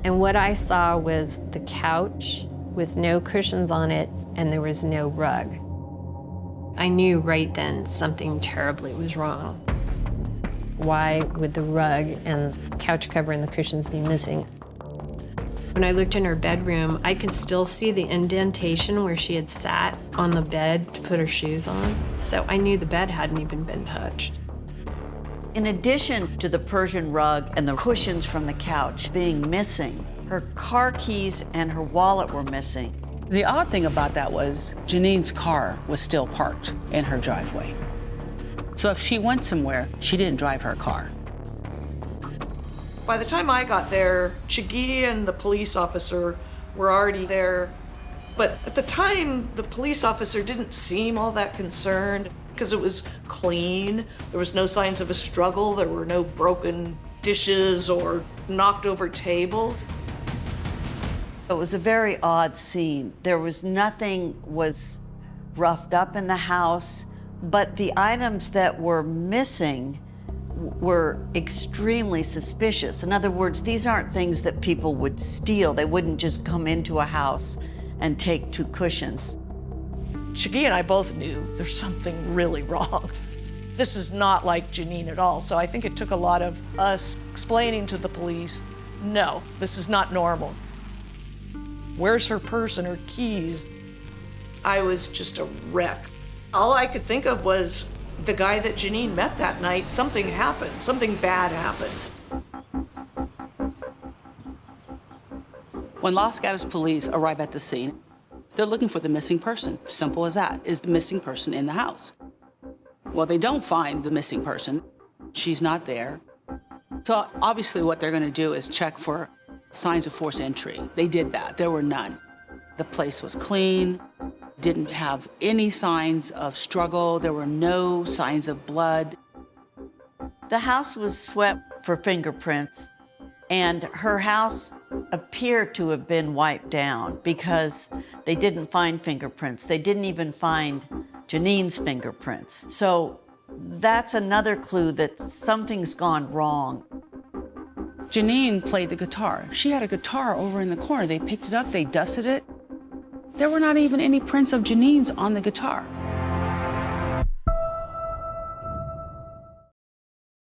And what I saw was the couch with no cushions on it, and there was no rug. I knew right then something terribly was wrong. Why would the rug and couch cover and the cushions be missing? When I looked in her bedroom, I could still see the indentation where she had sat on the bed to put her shoes on. So I knew the bed hadn't even been touched. In addition to the Persian rug and the cushions from the couch being missing, her car keys and her wallet were missing. The odd thing about that was Janine's car was still parked in her driveway. So if she went somewhere, she didn't drive her car. By the time I got there, Chigi and the police officer were already there. But at the time, the police officer didn't seem all that concerned because it was clean. There was no signs of a struggle. There were no broken dishes or knocked over tables. It was a very odd scene. There was nothing was roughed up in the house, but the items that were missing were extremely suspicious. In other words, these aren't things that people would steal. They wouldn't just come into a house and take 2 cushions. Chigi and I both knew there's something really wrong. This is not like Janine at all. So I think it took a lot of us explaining to the police, no, this is not normal. Where's her purse and her keys? I was just a wreck. All I could think of was the guy that Janine met that night. Something happened, something bad happened. When Los Gatos police arrive at the scene, they're looking for the missing person. Simple as that. Is the missing person in the house? Well, they don't find the missing person. She's not there. So obviously what they're gonna do is check for signs of forced entry. They did that. There were none. The place was clean, didn't have any signs of struggle. There were no signs of blood. The house was swept for fingerprints, and her house appeared to have been wiped down because they didn't find fingerprints. They didn't even find Janine's fingerprints. So that's another clue that something's gone wrong. Janine played the guitar. She had a guitar over in the corner. They picked it up, they dusted it. There were not even any prints of Janine's on the guitar.